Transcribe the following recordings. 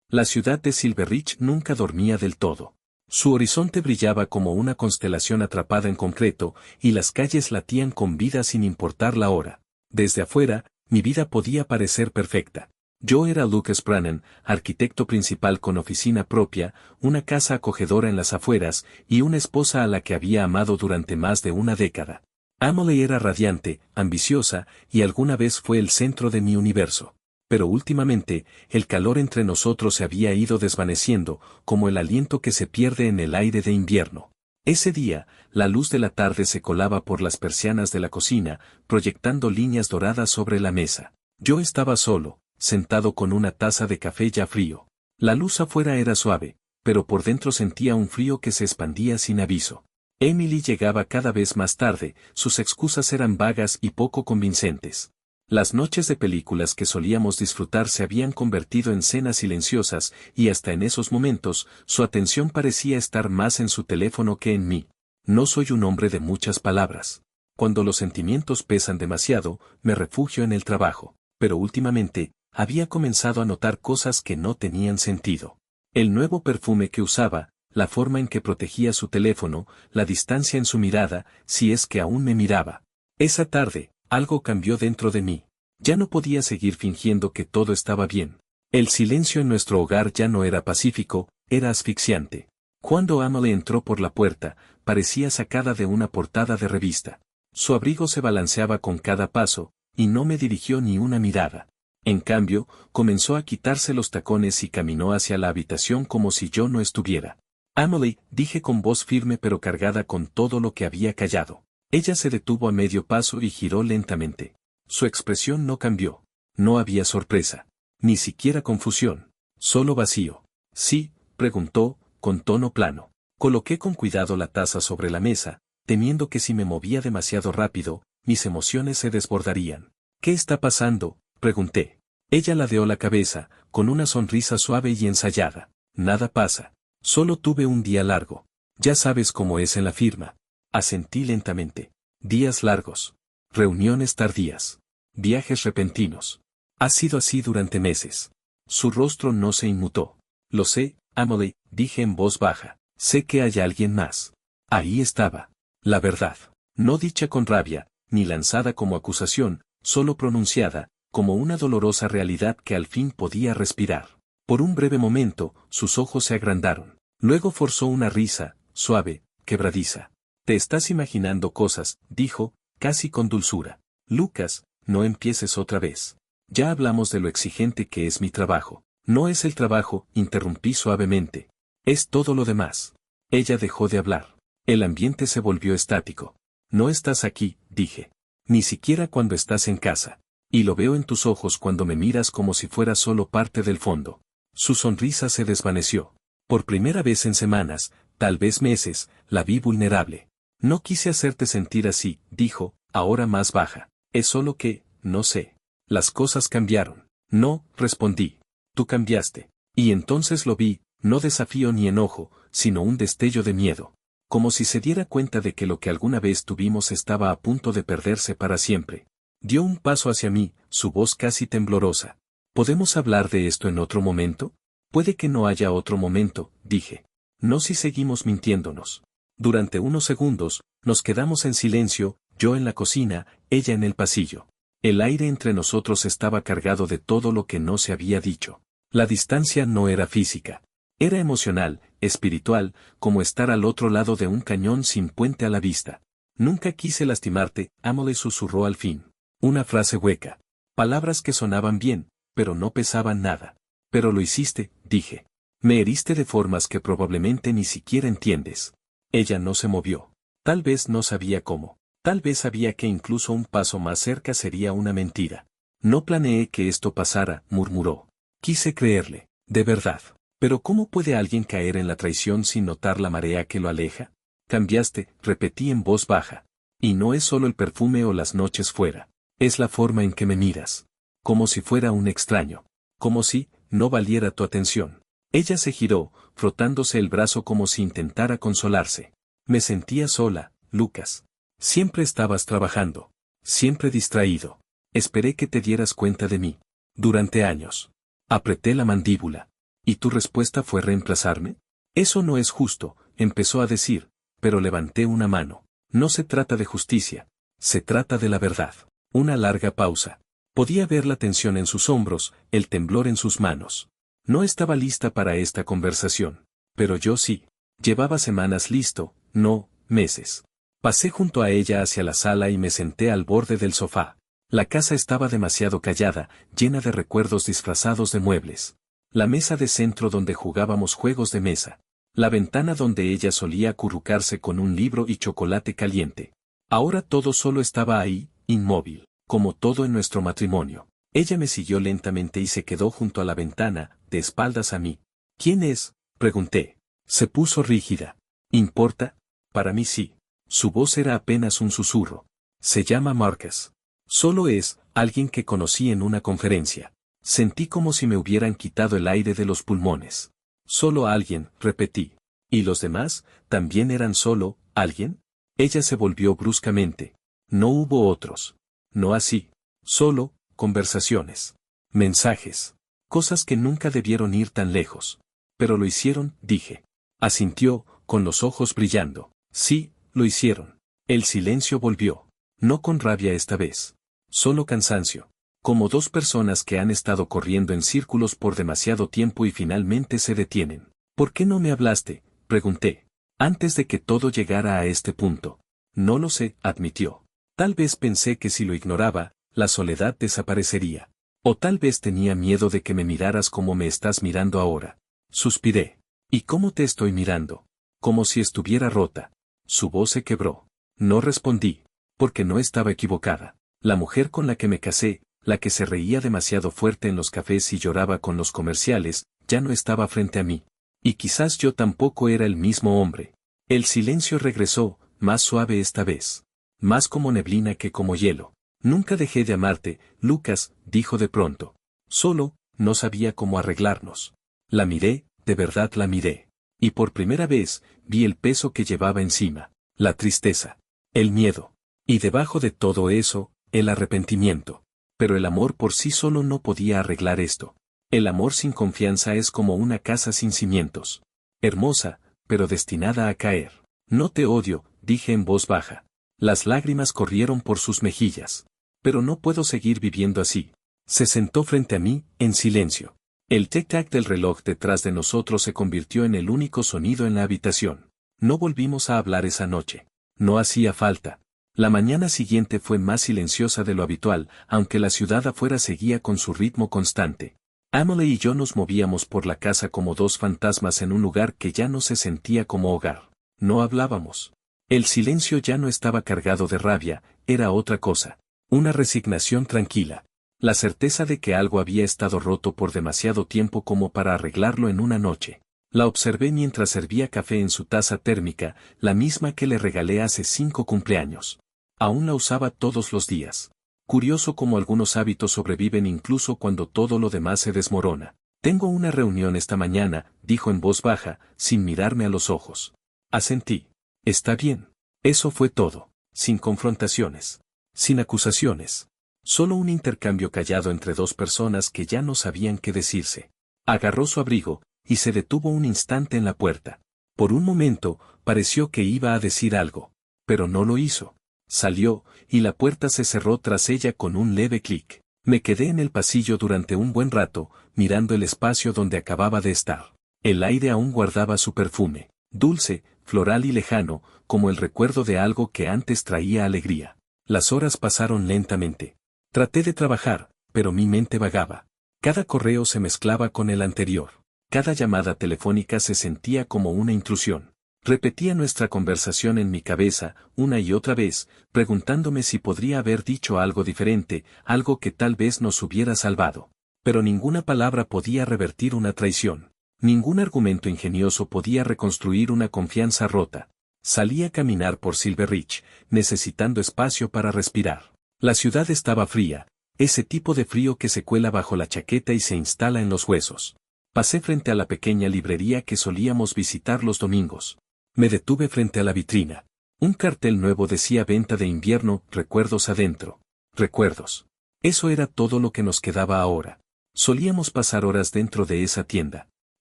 La ciudad de Silverridge nunca dormía del todo. Su horizonte brillaba como una constelación atrapada en concreto, y las calles latían con vida sin importar la hora. Desde afuera, mi vida podía parecer perfecta. Yo era Lucas Brannan, arquitecto principal con oficina propia, una casa acogedora en las afueras, y una esposa a la que había amado durante más de una década. Emily era radiante, ambiciosa, y alguna vez fue el centro de mi universo. Pero últimamente, el calor entre nosotros se había ido desvaneciendo, como el aliento que se pierde en el aire de invierno. Ese día, la luz de la tarde se colaba por las persianas de la cocina, proyectando líneas doradas sobre la mesa. Yo estaba solo, sentado con una taza de café ya frío. La luz afuera era suave, pero por dentro sentía un frío que se expandía sin aviso. Emily llegaba cada vez más tarde, sus excusas eran vagas y poco convincentes. Las noches de películas que solíamos disfrutar se habían convertido en cenas silenciosas, y hasta en esos momentos, su atención parecía estar más en su teléfono que en mí. No soy un hombre de muchas palabras. Cuando los sentimientos pesan demasiado, me refugio en el trabajo, pero últimamente, había comenzado a notar cosas que no tenían sentido. El nuevo perfume que usaba, la forma en que protegía su teléfono, la distancia en su mirada, si es que aún me miraba. Esa tarde, algo cambió dentro de mí. Ya no podía seguir fingiendo que todo estaba bien. El silencio en nuestro hogar ya no era pacífico, era asfixiante. Cuando Emily entró por la puerta, parecía sacada de una portada de revista. Su abrigo se balanceaba con cada paso, y no me dirigió ni una mirada. En cambio, comenzó a quitarse los tacones y caminó hacia la habitación como si yo no estuviera. Emily, dije con voz firme pero cargada con todo lo que había callado. Ella se detuvo a medio paso y giró lentamente. Su expresión no cambió. No había sorpresa. Ni siquiera confusión. Solo vacío. ¿Sí?, preguntó, con tono plano. Coloqué con cuidado la taza sobre la mesa, temiendo que si me movía demasiado rápido, mis emociones se desbordarían. ¿Qué está pasando?, pregunté. Ella ladeó la cabeza, con una sonrisa suave y ensayada. Nada pasa. Solo tuve un día largo. Ya sabes cómo es en la firma. Asentí lentamente. Días largos. Reuniones tardías. Viajes repentinos. Ha sido así durante meses. Su rostro no se inmutó. Lo sé, Emily, dije en voz baja. Sé que hay alguien más. Ahí estaba. La verdad. No dicha con rabia, ni lanzada como acusación, solo pronunciada, como una dolorosa realidad que al fin podía respirar. Por un breve momento, sus ojos se agrandaron. Luego forzó una risa, suave, quebradiza. Te estás imaginando cosas, dijo, casi con dulzura. Lucas, no empieces otra vez. Ya hablamos de lo exigente que es mi trabajo. No es el trabajo, interrumpí suavemente. Es todo lo demás. Ella dejó de hablar. El ambiente se volvió estático. No estás aquí, dije. Ni siquiera cuando estás en casa. Y lo veo en tus ojos cuando me miras como si fuera solo parte del fondo. Su sonrisa se desvaneció. Por primera vez en semanas, tal vez meses, la vi vulnerable. No quise hacerte sentir así, dijo, ahora más baja. Es solo que, no sé. Las cosas cambiaron. No, respondí. Tú cambiaste. Y entonces lo vi, no desafío ni enojo, sino un destello de miedo. Como si se diera cuenta de que lo que alguna vez tuvimos estaba a punto de perderse para siempre. Dio un paso hacia mí, su voz casi temblorosa. ¿Podemos hablar de esto en otro momento? Puede que no haya otro momento, dije. No si seguimos mintiéndonos. Durante unos segundos, nos quedamos en silencio, yo en la cocina, ella en el pasillo. El aire entre nosotros estaba cargado de todo lo que no se había dicho. La distancia no era física. Era emocional, espiritual, como estar al otro lado de un cañón sin puente a la vista. Nunca quise lastimarte, Emily susurró al fin. Una frase hueca. Palabras que sonaban bien, pero no pesaban nada. Pero lo hiciste, dije. Me heriste de formas que probablemente ni siquiera entiendes. Ella no se movió. Tal vez no sabía cómo. Tal vez sabía que incluso un paso más cerca sería una mentira. No planeé que esto pasara, murmuró. Quise creerle, de verdad. Pero ¿cómo puede alguien caer en la traición sin notar la marea que lo aleja? Cambiaste, repetí en voz baja. Y no es solo el perfume o las noches fuera. Es la forma en que me miras. Como si fuera un extraño. Como si no valiera tu atención. Ella se giró, frotándose el brazo como si intentara consolarse. Me sentía sola, Lucas. Siempre estabas trabajando. Siempre distraído. Esperé que te dieras cuenta de mí. Durante años. Apreté la mandíbula. ¿Y tu respuesta fue reemplazarme? Eso no es justo, empezó a decir, pero levanté una mano. No se trata de justicia. Se trata de la verdad. Una larga pausa. Podía ver la tensión en sus hombros, el temblor en sus manos. No estaba lista para esta conversación. Pero yo sí. Llevaba semanas listo, no, meses. Pasé junto a ella hacia la sala y me senté al borde del sofá. La casa estaba demasiado callada, llena de recuerdos disfrazados de muebles. La mesa de centro donde jugábamos juegos de mesa. La ventana donde ella solía acurrucarse con un libro y chocolate caliente. Ahora todo solo estaba ahí, inmóvil, como todo en nuestro matrimonio. Ella me siguió lentamente y se quedó junto a la ventana, de espaldas a mí. ¿Quién es?, pregunté. Se puso rígida. ¿Importa? Para mí sí. Su voz era apenas un susurro. Se llama Marcus. Solo es alguien que conocí en una conferencia. Sentí como si me hubieran quitado el aire de los pulmones. Solo alguien, repetí. ¿Y los demás, también eran solo alguien? Ella se volvió bruscamente. No hubo otros. No así. Solo conversaciones. Mensajes. Cosas que nunca debieron ir tan lejos. Pero lo hicieron, dije. Asintió, con los ojos brillando. Sí, lo hicieron. El silencio volvió. No con rabia esta vez. Solo cansancio. Como dos personas que han estado corriendo en círculos por demasiado tiempo y finalmente se detienen. ¿Por qué no me hablaste?, pregunté. Antes de que todo llegara a este punto. No lo sé, admitió. Tal vez pensé que si lo ignoraba, la soledad desaparecería. O tal vez tenía miedo de que me miraras como me estás mirando ahora. Suspiré. ¿Y cómo te estoy mirando? Como si estuviera rota. Su voz se quebró. No respondí. Porque no estaba equivocada. La mujer con la que me casé, la que se reía demasiado fuerte en los cafés y lloraba con los comerciales, ya no estaba frente a mí. Y quizás yo tampoco era el mismo hombre. El silencio regresó, más suave esta vez. Más como neblina que como hielo. Nunca dejé de amarte, Lucas, dijo de pronto. Solo, no sabía cómo arreglarnos. La miré, de verdad la miré. Y por primera vez, vi el peso que llevaba encima. La tristeza. El miedo. Y debajo de todo eso, el arrepentimiento. Pero el amor por sí solo no podía arreglar esto. El amor sin confianza es como una casa sin cimientos. Hermosa, pero destinada a caer. No te odio, dije en voz baja. Las lágrimas corrieron por sus mejillas. Pero no puedo seguir viviendo así. Se sentó frente a mí, en silencio. El tic-tac del reloj detrás de nosotros se convirtió en el único sonido en la habitación. No volvimos a hablar esa noche. No hacía falta. La mañana siguiente fue más silenciosa de lo habitual, aunque la ciudad afuera seguía con su ritmo constante. Emily y yo nos movíamos por la casa como dos fantasmas en un lugar que ya no se sentía como hogar. No hablábamos. El silencio ya no estaba cargado de rabia, era otra cosa. Una resignación tranquila. La certeza de que algo había estado roto por demasiado tiempo como para arreglarlo en una noche. La observé mientras servía café en su taza térmica, la misma que le regalé hace 5 cumpleaños. Aún la usaba todos los días. Curioso cómo algunos hábitos sobreviven incluso cuando todo lo demás se desmorona. Tengo una reunión esta mañana, dijo en voz baja, sin mirarme a los ojos. Asentí. Está bien. Eso fue todo. Sin confrontaciones. Sin acusaciones. Solo un intercambio callado entre dos personas que ya no sabían qué decirse. Agarró su abrigo, y se detuvo un instante en la puerta. Por un momento, pareció que iba a decir algo. Pero no lo hizo. Salió, y la puerta se cerró tras ella con un leve clic. Me quedé en el pasillo durante un buen rato, mirando el espacio donde acababa de estar. El aire aún guardaba su perfume, dulce, floral y lejano, como el recuerdo de algo que antes traía alegría. Las horas pasaron lentamente. Traté de trabajar, pero mi mente vagaba. Cada correo se mezclaba con el anterior. Cada llamada telefónica se sentía como una intrusión. Repetía nuestra conversación en mi cabeza, una y otra vez, preguntándome si podría haber dicho algo diferente, algo que tal vez nos hubiera salvado. Pero ninguna palabra podía revertir una traición. Ningún argumento ingenioso podía reconstruir una confianza rota. Salí a caminar por Silver Ridge, necesitando espacio para respirar. La ciudad estaba fría, ese tipo de frío que se cuela bajo la chaqueta y se instala en los huesos. Pasé frente a la pequeña librería que solíamos visitar los domingos. Me detuve frente a la vitrina. Un cartel nuevo decía venta de invierno, recuerdos adentro. Recuerdos. Eso era todo lo que nos quedaba ahora. Solíamos pasar horas dentro de esa tienda.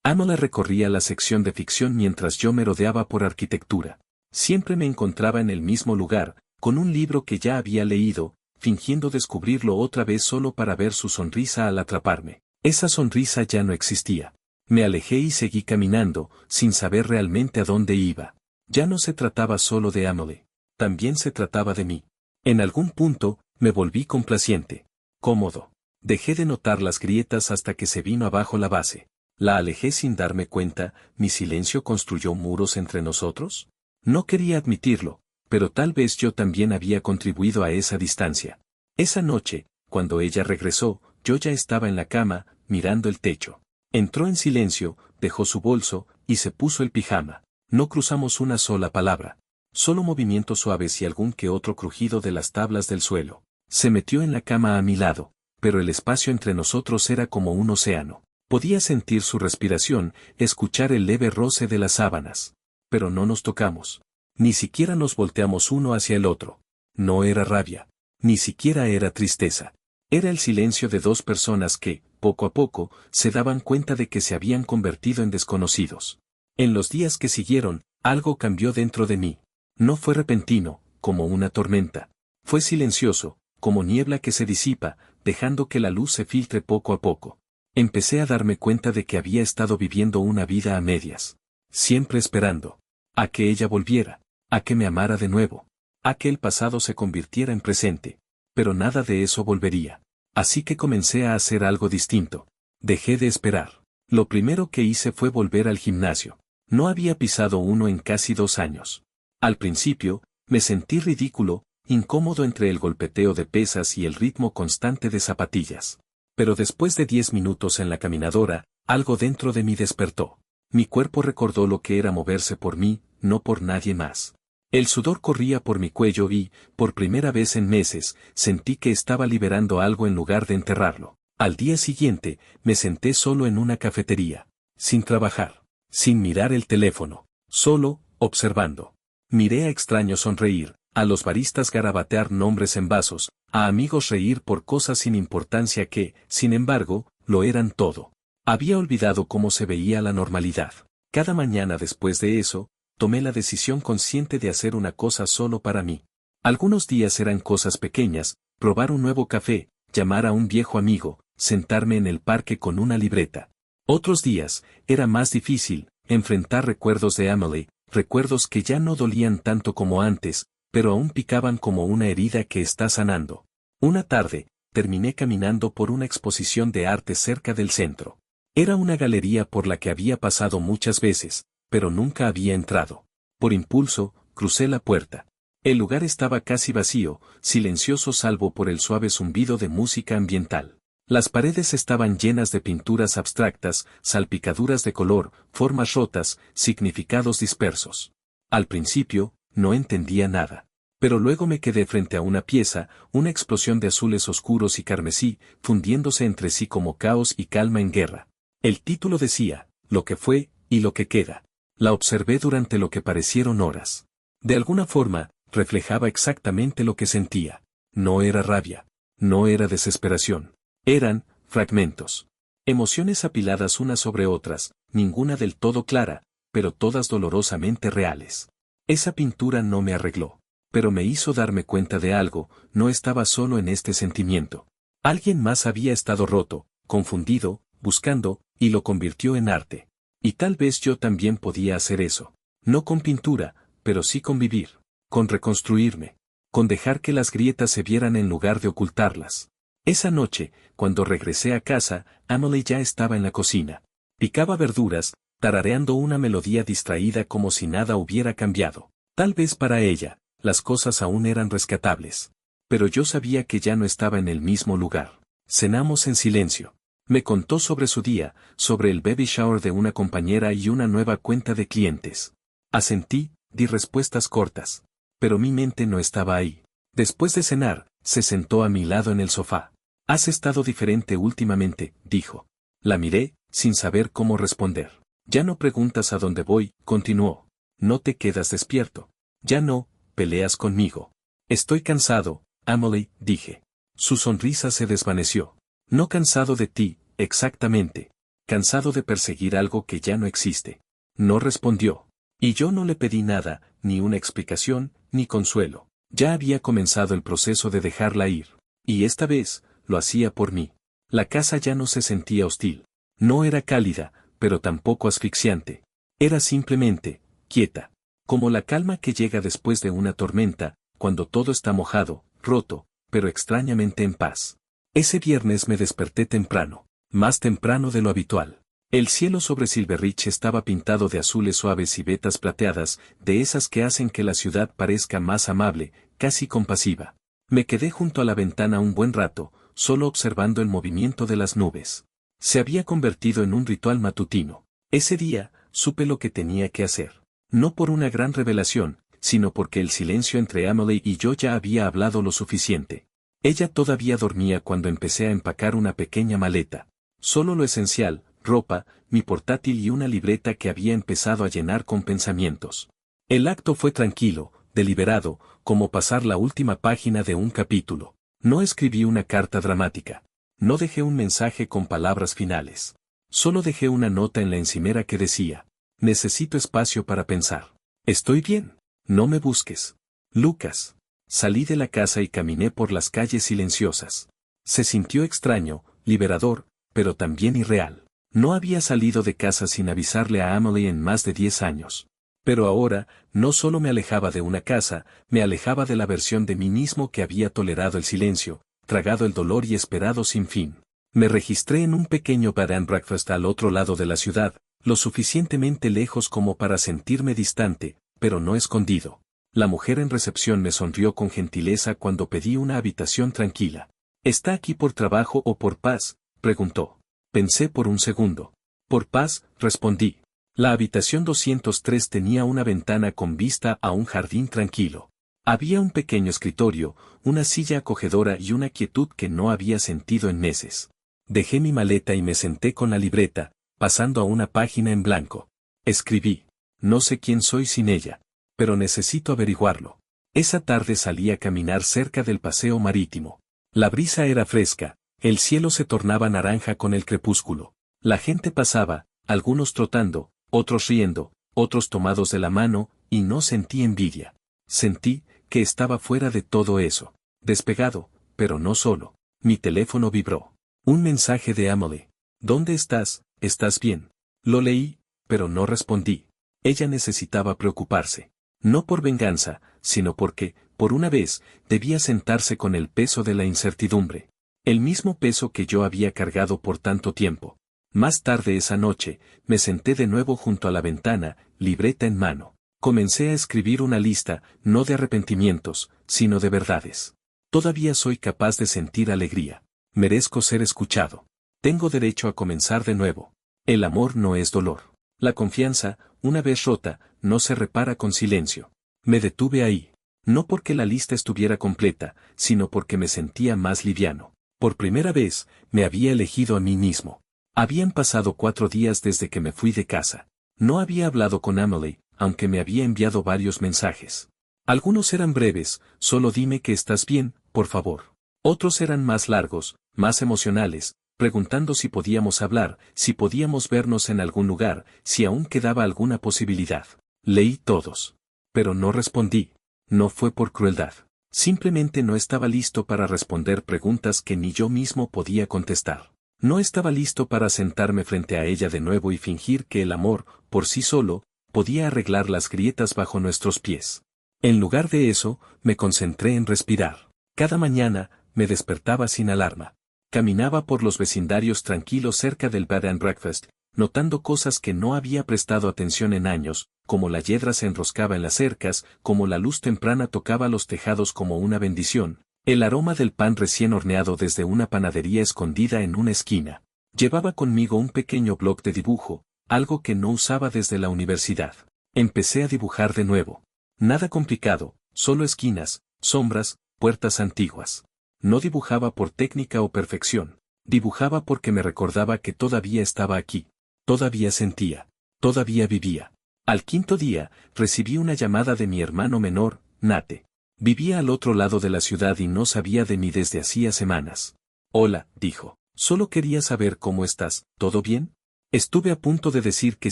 Amelie recorría la sección de ficción mientras yo merodeaba por arquitectura. Siempre me encontraba en el mismo lugar, con un libro que ya había leído, fingiendo descubrirlo otra vez solo para ver su sonrisa al atraparme. Esa sonrisa ya no existía. Me alejé y seguí caminando, sin saber realmente a dónde iba. Ya no se trataba solo de Amelie. También se trataba de mí. En algún punto, me volví complaciente. Cómodo. Dejé de notar las grietas hasta que se vino abajo la base. La alejé sin darme cuenta. ¿Mi silencio construyó muros entre nosotros? No quería admitirlo, pero tal vez yo también había contribuido a esa distancia. Esa noche, cuando ella regresó, yo ya estaba en la cama, mirando el techo. Entró en silencio, dejó su bolso, y se puso el pijama. No cruzamos una sola palabra. Solo movimientos suaves y algún que otro crujido de las tablas del suelo. Se metió en la cama a mi lado, pero el espacio entre nosotros era como un océano. Podía sentir su respiración, escuchar el leve roce de las sábanas. Pero no nos tocamos. Ni siquiera nos volteamos uno hacia el otro. No era rabia. Ni siquiera era tristeza. Era el silencio de dos personas que, poco a poco, se daban cuenta de que se habían convertido en desconocidos. En los días que siguieron, algo cambió dentro de mí. No fue repentino, como una tormenta. Fue silencioso, como niebla que se disipa, dejando que la luz se filtre poco a poco. Empecé a darme cuenta de que había estado viviendo una vida a medias. Siempre esperando. A que ella volviera. A que me amara de nuevo. A que el pasado se convirtiera en presente. Pero nada de eso volvería. Así que comencé a hacer algo distinto. Dejé de esperar. Lo primero que hice fue volver al gimnasio. No había pisado uno en casi 2 años. Al principio, me sentí ridículo, incómodo entre el golpeteo de pesas y el ritmo constante de zapatillas. Pero después de 10 minutos en la caminadora, algo dentro de mí despertó. Mi cuerpo recordó lo que era moverse por mí, no por nadie más. El sudor corría por mi cuello y, por primera vez en meses, sentí que estaba liberando algo en lugar de enterrarlo. Al día siguiente, me senté solo en una cafetería. Sin trabajar. Sin mirar el teléfono. Solo, observando. Miré a extraños sonreír, a los baristas garabatear nombres en vasos, a amigos reír por cosas sin importancia que, sin embargo, lo eran todo. Había olvidado cómo se veía la normalidad. Cada mañana después de eso, tomé la decisión consciente de hacer una cosa solo para mí. Algunos días eran cosas pequeñas, probar un nuevo café, llamar a un viejo amigo, sentarme en el parque con una libreta. Otros días, era más difícil, enfrentar recuerdos de Amelie, recuerdos que ya no dolían tanto como antes, pero aún picaban como una herida que está sanando. Una tarde, terminé caminando por una exposición de arte cerca del centro. Era una galería por la que había pasado muchas veces, pero nunca había entrado. Por impulso, crucé la puerta. El lugar estaba casi vacío, silencioso salvo por el suave zumbido de música ambiental. Las paredes estaban llenas de pinturas abstractas, salpicaduras de color, formas rotas, significados dispersos. Al principio, no entendía nada. Pero luego me quedé frente a una pieza, una explosión de azules oscuros y carmesí, fundiéndose entre sí como caos y calma en guerra. El título decía, lo que fue, y lo que queda. La observé durante lo que parecieron horas. De alguna forma, reflejaba exactamente lo que sentía. No era rabia. No era desesperación. Eran fragmentos. Emociones apiladas unas sobre otras, ninguna del todo clara, pero todas dolorosamente reales. Esa pintura no me arregló, pero me hizo darme cuenta de algo, no estaba solo en este sentimiento. Alguien más había estado roto, confundido, buscando, y lo convirtió en arte. Y tal vez yo también podía hacer eso. No con pintura, pero sí con vivir, con reconstruirme, con dejar que las grietas se vieran en lugar de ocultarlas. Esa noche, cuando regresé a casa, Amelie ya estaba en la cocina. Picaba verduras, tarareando una melodía distraída como si nada hubiera cambiado. Tal vez para ella, las cosas aún eran rescatables. Pero yo sabía que ya no estaba en el mismo lugar. Cenamos en silencio. Me contó sobre su día, sobre el baby shower de una compañera y una nueva cuenta de clientes. Asentí, di respuestas cortas. Pero mi mente no estaba ahí. Después de cenar, se sentó a mi lado en el sofá. «Has estado diferente últimamente», dijo. La miré, sin saber cómo responder. «Ya no preguntas a dónde voy», continuó. «No te quedas despierto. Ya no, peleas conmigo». «Estoy cansado, Amelie», dije. Su sonrisa se desvaneció. «No cansado de ti, exactamente. cansado de perseguir algo que ya no existe. No respondió. Y yo no le pedí nada, ni una explicación, ni consuelo. Ya había comenzado el proceso de dejarla ir. Y esta vez, lo hacía por mí. La casa ya no se sentía hostil. No era cálida, pero tampoco asfixiante. Era simplemente, quieta. Como la calma que llega después de una tormenta, cuando todo está mojado, roto, pero extrañamente en paz. Ese viernes me desperté temprano, más temprano de lo habitual. El cielo sobre Silverridge estaba pintado de azules suaves y vetas plateadas, de esas que hacen que la ciudad parezca más amable, casi compasiva. Me quedé junto a la ventana un buen rato, solo observando el movimiento de las nubes. Se había convertido en un ritual matutino. Ese día, supe lo que tenía que hacer. No por una gran revelación, sino porque el silencio entre Emily y yo ya había hablado lo suficiente. Ella todavía dormía cuando empecé a empacar una pequeña maleta. Solo lo esencial, ropa, mi portátil y una libreta que había empezado a llenar con pensamientos. El acto fue tranquilo, deliberado, como pasar la última página de un capítulo. No escribí una carta dramática. No dejé un mensaje con palabras finales. Solo dejé una nota en la encimera que decía: necesito espacio para pensar. Estoy bien. No me busques. Lucas. Salí de la casa y caminé por las calles silenciosas. Se sintió extraño, liberador, pero también irreal. No había salido de casa sin avisarle a Emily en más de 10 años. Pero ahora, no solo me alejaba de una casa, me alejaba de la versión de mí mismo que había tolerado el silencio, tragado el dolor y esperado sin fin. Me registré en un pequeño bed and breakfast al otro lado de la ciudad, lo suficientemente lejos como para sentirme distante, pero no escondido. La mujer en recepción me sonrió con gentileza cuando pedí una habitación tranquila. ¿Está aquí por trabajo o por paz?, preguntó. Pensé por un segundo. Por paz, respondí. La habitación 203 tenía una ventana con vista a un jardín tranquilo. Había un pequeño escritorio, una silla acogedora y una quietud que no había sentido en meses. Dejé mi maleta y me senté con la libreta, pasando a una página en blanco. Escribí: no sé quién soy sin ella, pero necesito averiguarlo. Esa tarde salí a caminar cerca del paseo marítimo. La brisa era fresca, el cielo se tornaba naranja con el crepúsculo. La gente pasaba, algunos trotando, otros riendo, otros tomados de la mano, y no sentí envidia. Sentí que estaba fuera de todo eso, despegado, pero no solo. Mi teléfono vibró. Un mensaje de Emily. ¿Dónde estás? ¿Estás bien? Lo leí, pero no respondí. Ella necesitaba preocuparse. No por venganza, sino porque, por una vez, debía sentarse con el peso de la incertidumbre. El mismo peso que yo había cargado por tanto tiempo. Más tarde esa noche, me senté de nuevo junto a la ventana, libreta en mano. Comencé a escribir una lista, no de arrepentimientos, sino de verdades. Todavía soy capaz de sentir alegría. Merezco ser escuchado. Tengo derecho a comenzar de nuevo. El amor no es dolor. La confianza, una vez rota, no se repara con silencio. Me detuve ahí. No porque la lista estuviera completa, sino porque me sentía más liviano. Por primera vez, me había elegido a mí mismo. Habían pasado 4 días desde que me fui de casa. No había hablado con Emily, aunque me había enviado varios mensajes. Algunos eran breves: solo dime que estás bien, por favor. Otros eran más largos, más emocionales, preguntando si podíamos hablar, si podíamos vernos en algún lugar, si aún quedaba alguna posibilidad. Leí todos. Pero no respondí. No fue por crueldad. Simplemente no estaba listo para responder preguntas que ni yo mismo podía contestar. No estaba listo para sentarme frente a ella de nuevo y fingir que el amor, por sí solo, podía arreglar las grietas bajo nuestros pies. En lugar de eso, me concentré en respirar. Cada mañana, me despertaba sin alarma. Caminaba por los vecindarios tranquilos cerca del bed and breakfast, notando cosas que no había prestado atención en años, como la hiedra se enroscaba en las cercas, como la luz temprana tocaba los tejados como una bendición, el aroma del pan recién horneado desde una panadería escondida en una esquina. Llevaba conmigo un pequeño bloc de dibujo, algo que no usaba desde la universidad. Empecé a dibujar de nuevo. Nada complicado, solo esquinas, sombras, puertas antiguas. No dibujaba por técnica o perfección. Dibujaba porque me recordaba que todavía estaba aquí. Todavía sentía. Todavía vivía. Al 5.º día, recibí una llamada de mi hermano menor, Nate. Vivía al otro lado de la ciudad y no sabía de mí desde hacía semanas. Hola, dijo. Solo quería saber cómo estás. ¿Todo bien? Estuve a punto de decir que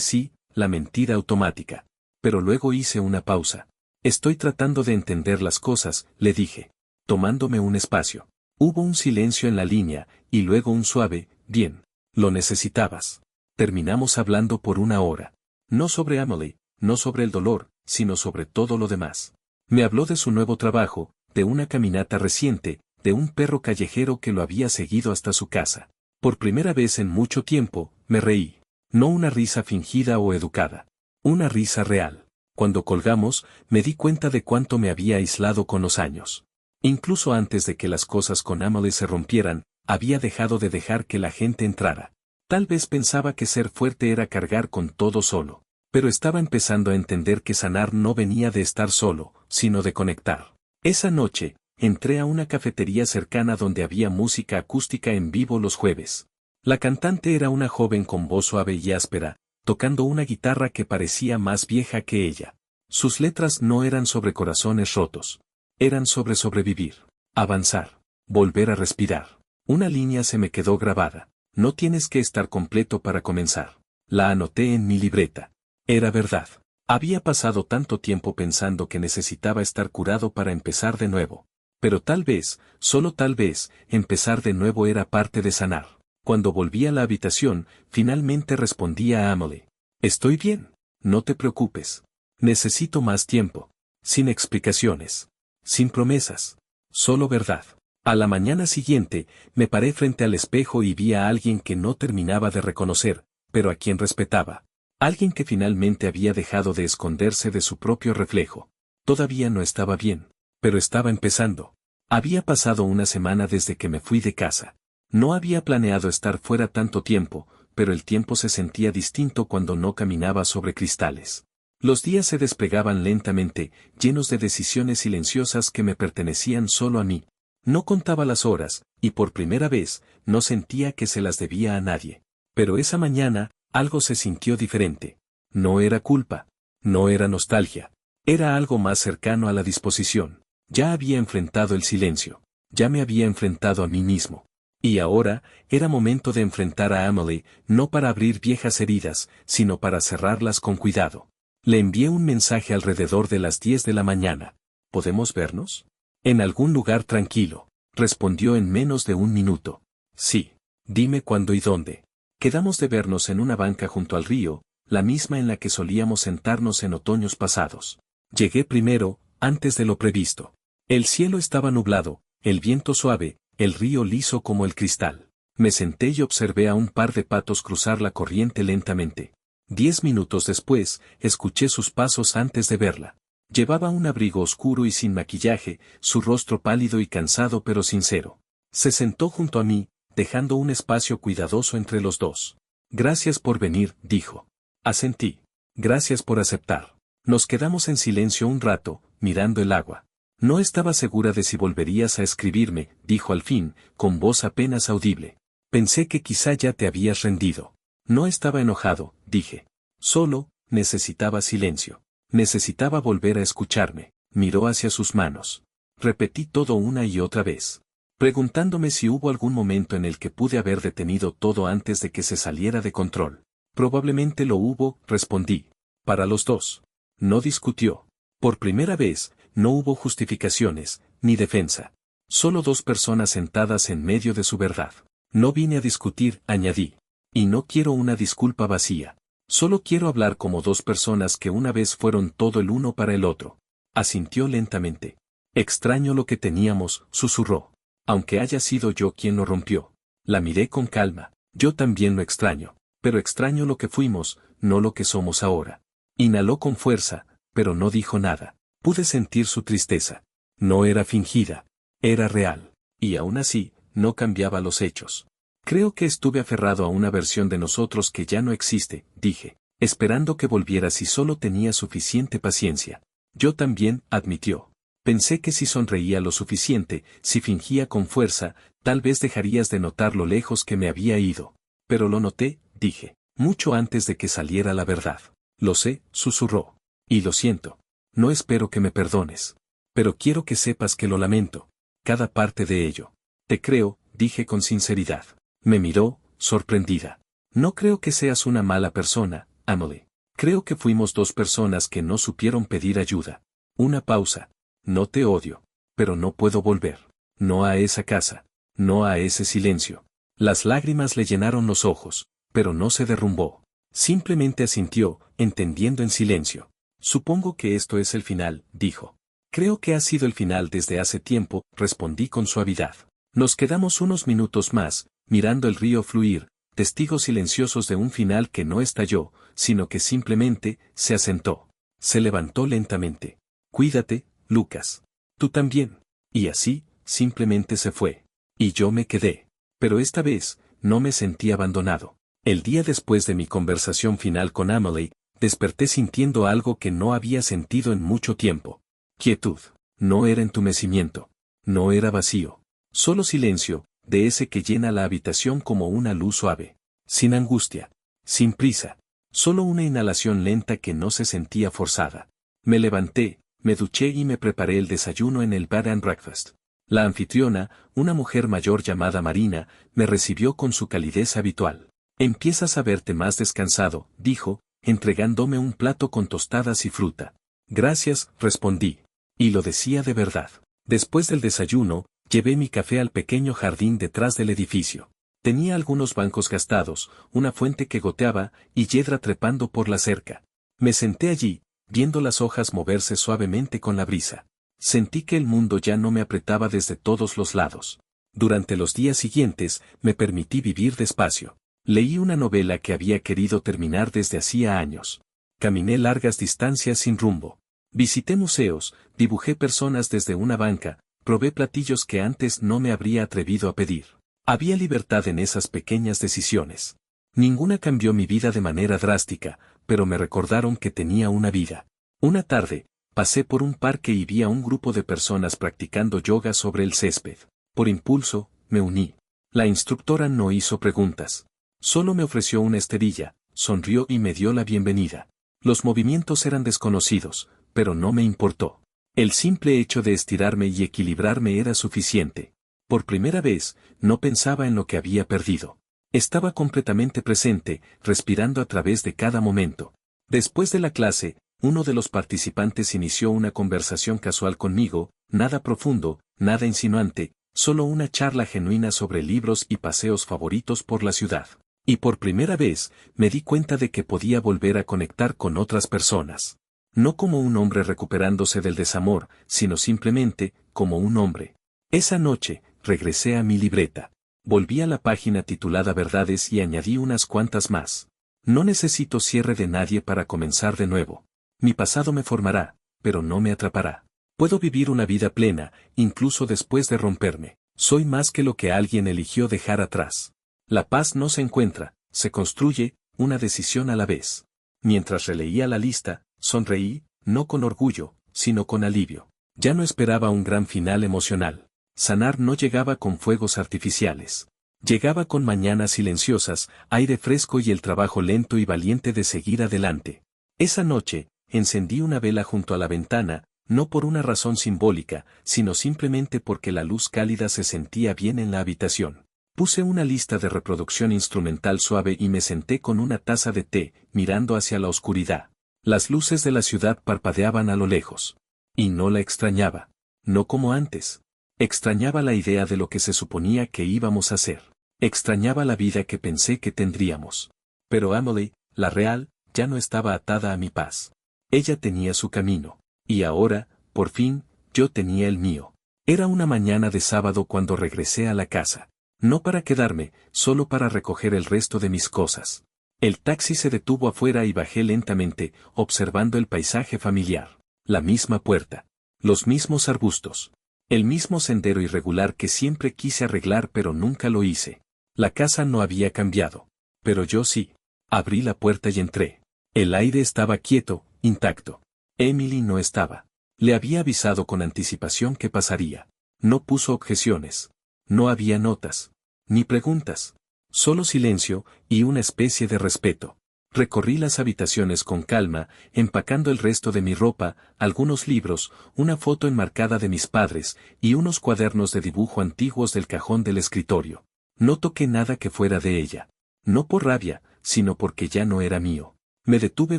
sí, la mentira automática. Pero luego hice una pausa. Estoy tratando de entender las cosas, le dije, tomándome un espacio. Hubo un silencio en la línea, y luego un suave, bien, lo necesitabas. Terminamos hablando por una hora. No sobre Emily, no sobre el dolor, sino sobre todo lo demás. Me habló de su nuevo trabajo, de una caminata reciente, de un perro callejero que lo había seguido hasta su casa. Por primera vez en mucho tiempo, me reí. No una risa fingida o educada. Una risa real. Cuando colgamos, me di cuenta de cuánto me había aislado con los años. Incluso antes de que las cosas con Emily se rompieran, había dejado de dejar que la gente entrara. Tal vez pensaba que ser fuerte era cargar con todo solo. Pero estaba empezando a entender que sanar no venía de estar solo, sino de conectar. Esa noche, entré a una cafetería cercana donde había música acústica en vivo los jueves. La cantante era una joven con voz suave y áspera, tocando una guitarra que parecía más vieja que ella. Sus letras no eran sobre corazones rotos. Eran sobre sobrevivir, avanzar, volver a respirar. Una línea se me quedó grabada. No tienes que estar completo para comenzar. La anoté en mi libreta. Era verdad. Había pasado tanto tiempo pensando que necesitaba estar curado para empezar de nuevo. Pero tal vez, solo tal vez, empezar de nuevo era parte de sanar. Cuando volví a la habitación, finalmente respondí a Emily. Estoy bien. No te preocupes. Necesito más tiempo. Sin explicaciones. Sin promesas. Solo verdad. A la mañana siguiente, me paré frente al espejo y vi a alguien que no terminaba de reconocer, pero a quien respetaba. Alguien que finalmente había dejado de esconderse de su propio reflejo. Todavía no estaba bien, pero estaba empezando. Había pasado una semana desde que me fui de casa. No había planeado estar fuera tanto tiempo, pero el tiempo se sentía distinto cuando no caminaba sobre cristales. Los días se desplegaban lentamente, llenos de decisiones silenciosas que me pertenecían solo a mí. No contaba las horas, y por primera vez, no sentía que se las debía a nadie. Pero esa mañana, algo se sintió diferente. No era culpa. No era nostalgia. Era algo más cercano a la disposición. Ya había enfrentado el silencio. Ya me había enfrentado a mí mismo. Y ahora, era momento de enfrentar a Emily, no para abrir viejas heridas, sino para cerrarlas con cuidado. Le envié un mensaje alrededor de las 10 de la mañana. ¿Podemos vernos? En algún lugar tranquilo. Respondió en menos de un minuto. Sí. Dime cuándo y dónde. Quedamos de vernos en una banca junto al río, la misma en la que solíamos sentarnos en otoños pasados. Llegué primero, antes de lo previsto. El cielo estaba nublado, el viento suave, el río liso como el cristal. Me senté y observé a un par de patos cruzar la corriente lentamente. 10 minutos después, escuché sus pasos antes de verla. Llevaba un abrigo oscuro y sin maquillaje, su rostro pálido y cansado pero sincero. Se sentó junto a mí, dejando un espacio cuidadoso entre los dos. Gracias por venir, dijo. Asentí. Gracias por aceptar. Nos quedamos en silencio un rato, mirando el agua. No estaba segura de si volverías a escribirme, dijo al fin, con voz apenas audible. Pensé que quizá ya te habías rendido. No estaba enojado, dije. Solo, necesitaba silencio. Necesitaba volver a escucharme. Miró hacia sus manos. Repetí todo una y otra vez, preguntándome si hubo algún momento en el que pude haber detenido todo antes de que se saliera de control. Probablemente lo hubo, respondí. Para los dos. No discutió. Por primera vez, no hubo justificaciones, ni defensa. Solo dos personas sentadas en medio de su verdad. No vine a discutir, añadí. Y no quiero una disculpa vacía. Solo quiero hablar como dos personas que una vez fueron todo el uno para el otro. Asintió lentamente. Extraño lo que teníamos, susurró. Aunque haya sido yo quien lo rompió. La miré con calma. Yo también lo extraño. Pero extraño lo que fuimos, no lo que somos ahora. Inhaló con fuerza, pero no dijo nada. Pude sentir su tristeza. No era fingida. Era real. Y aún así, no cambiaba los hechos. Creo que estuve aferrado a una versión de nosotros que ya no existe, dije, esperando que volvieras y solo tenía suficiente paciencia. Yo también, admitió. Pensé que si sonreía lo suficiente, si fingía con fuerza, tal vez dejarías de notar lo lejos que me había ido. Pero lo noté, dije, mucho antes de que saliera la verdad. Lo sé, susurró. Y lo siento. No espero que me perdones. Pero quiero que sepas que lo lamento. Cada parte de ello. Te creo, dije con sinceridad. Me miró, sorprendida. No creo que seas una mala persona, Emily. Creo que fuimos dos personas que no supieron pedir ayuda. Una pausa. No te odio. Pero no puedo volver. No a esa casa. No a ese silencio. Las lágrimas le llenaron los ojos, pero no se derrumbó. Simplemente asintió, entendiendo en silencio. Supongo que esto es el final, dijo. Creo que ha sido el final desde hace tiempo, respondí con suavidad. Nos quedamos unos minutos más, mirando el río fluir, testigos silenciosos de un final que no estalló, sino que simplemente se asentó. Se levantó lentamente. Cuídate, Lucas. Tú también. Y así, simplemente se fue. Y yo me quedé. Pero esta vez, no me sentí abandonado. El día después de mi conversación final con Emily, desperté sintiendo algo que no había sentido en mucho tiempo. Quietud. No era entumecimiento. No era vacío. Solo silencio, de ese que llena la habitación como una luz suave. Sin angustia. Sin prisa. Solo una inhalación lenta que no se sentía forzada. Me levanté, me duché y me preparé el desayuno en el bed and breakfast. La anfitriona, una mujer mayor llamada Marina, me recibió con su calidez habitual. Empiezas a verte más descansado, dijo, entregándome un plato con tostadas y fruta. Gracias, respondí. Y lo decía de verdad. Después del desayuno, llevé mi café al pequeño jardín detrás del edificio. Tenía algunos bancos gastados, una fuente que goteaba, y yedra trepando por la cerca. Me senté allí, viendo las hojas moverse suavemente con la brisa. Sentí que el mundo ya no me apretaba desde todos los lados. Durante los días siguientes, me permití vivir despacio. Leí una novela que había querido terminar desde hacía años. Caminé largas distancias sin rumbo. Visité museos, dibujé personas desde una banca, probé platillos que antes no me habría atrevido a pedir. Había libertad en esas pequeñas decisiones. Ninguna cambió mi vida de manera drástica, pero me recordaron que tenía una vida. Una tarde, pasé por un parque y vi a un grupo de personas practicando yoga sobre el césped. Por impulso, me uní. La instructora no hizo preguntas. Solo me ofreció una esterilla, sonrió y me dio la bienvenida. Los movimientos eran desconocidos, pero no me importó. El simple hecho de estirarme y equilibrarme era suficiente. Por primera vez, no pensaba en lo que había perdido. Estaba completamente presente, respirando a través de cada momento. Después de la clase, uno de los participantes inició una conversación casual conmigo, nada profundo, nada insinuante, solo una charla genuina sobre libros y paseos favoritos por la ciudad. Y por primera vez, me di cuenta de que podía volver a conectar con otras personas. No como un hombre recuperándose del desamor, sino simplemente, como un hombre. Esa noche, regresé a mi libreta. Volví a la página titulada Verdades y añadí unas cuantas más. No necesito cierre de nadie para comenzar de nuevo. Mi pasado me formará, pero no me atrapará. Puedo vivir una vida plena, incluso después de romperme. Soy más que lo que alguien eligió dejar atrás. La paz no se encuentra, se construye, una decisión a la vez. Mientras releía la lista, sonreí, no con orgullo, sino con alivio. Ya no esperaba un gran final emocional. Sanar no llegaba con fuegos artificiales. Llegaba con mañanas silenciosas, aire fresco y el trabajo lento y valiente de seguir adelante. Esa noche, encendí una vela junto a la ventana, no por una razón simbólica, sino simplemente porque la luz cálida se sentía bien en la habitación. Puse una lista de reproducción instrumental suave y me senté con una taza de té, mirando hacia la oscuridad. Las luces de la ciudad parpadeaban a lo lejos. Y no la extrañaba. No como antes. Extrañaba la idea de lo que se suponía que íbamos a hacer. Extrañaba la vida que pensé que tendríamos. Pero Emily, la real, ya no estaba atada a mi paz. Ella tenía su camino. Y ahora, por fin, yo tenía el mío. Era una mañana de sábado cuando regresé a la casa. No para quedarme, solo para recoger el resto de mis cosas. El taxi se detuvo afuera y bajé lentamente, observando el paisaje familiar. La misma puerta. Los mismos arbustos. El mismo sendero irregular que siempre quise arreglar pero nunca lo hice. La casa no había cambiado. Pero yo sí. Abrí la puerta y entré. El aire estaba quieto, intacto. Emily no estaba. Le había avisado con anticipación que pasaría. No puso objeciones. No había notas. Ni preguntas. Solo silencio, y una especie de respeto. Recorrí las habitaciones con calma, empacando el resto de mi ropa, algunos libros, una foto enmarcada de mis padres, y unos cuadernos de dibujo antiguos del cajón del escritorio. No toqué nada que fuera de ella. No por rabia, sino porque ya no era mío. Me detuve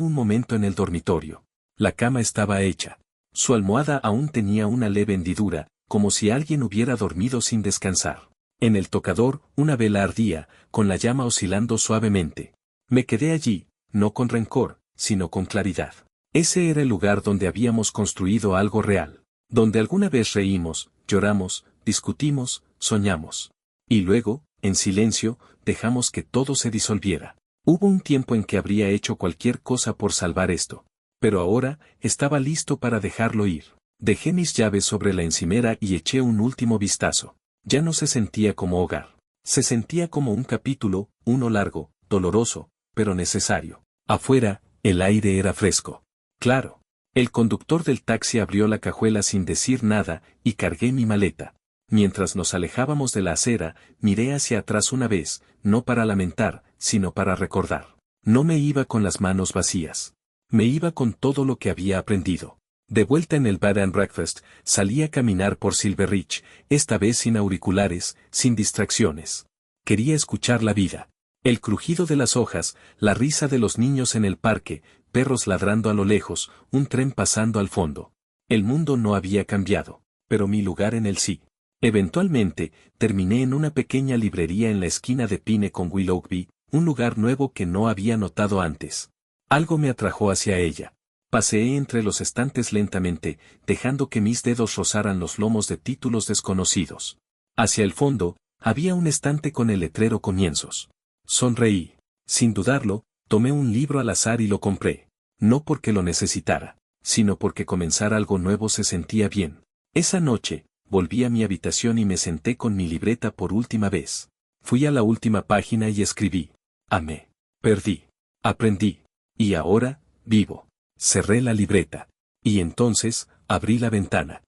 un momento en el dormitorio. La cama estaba hecha. Su almohada aún tenía una leve hendidura, como si alguien hubiera dormido sin descansar. En el tocador, una vela ardía, con la llama oscilando suavemente. Me quedé allí, no con rencor, sino con claridad. Ese era el lugar donde habíamos construido algo real. Donde alguna vez reímos, lloramos, discutimos, soñamos. Y luego, en silencio, dejamos que todo se disolviera. Hubo un tiempo en que habría hecho cualquier cosa por salvar esto. Pero ahora, estaba listo para dejarlo ir. Dejé mis llaves sobre la encimera y eché un último vistazo. Ya no se sentía como hogar. Se sentía como un capítulo, uno largo, doloroso, pero necesario. Afuera, el aire era fresco. Claro. El conductor del taxi abrió la cajuela sin decir nada y cargué mi maleta. Mientras nos alejábamos de la acera, miré hacia atrás una vez, no para lamentar, sino para recordar. No me iba con las manos vacías. Me iba con todo lo que había aprendido. De vuelta en el Bed and Breakfast, salí a caminar por Silver Ridge, esta vez sin auriculares, sin distracciones. Quería escuchar la vida. El crujido de las hojas, la risa de los niños en el parque, perros ladrando a lo lejos, un tren pasando al fondo. El mundo no había cambiado, pero mi lugar en él sí. Eventualmente, terminé en una pequeña librería en la esquina de Pine con Willoughby, un lugar nuevo que no había notado antes. Algo me atrajo hacia ella. Paseé entre los estantes lentamente, dejando que mis dedos rozaran los lomos de títulos desconocidos. Hacia el fondo, había un estante con el letrero Comienzos. Sonreí. Sin dudarlo, tomé un libro al azar y lo compré. No porque lo necesitara, sino porque comenzar algo nuevo se sentía bien. Esa noche, volví a mi habitación y me senté con mi libreta por última vez. Fui a la última página y escribí. Amé. Perdí. Aprendí. Y ahora, vivo. Cerré la libreta. Y entonces, abrí la ventana.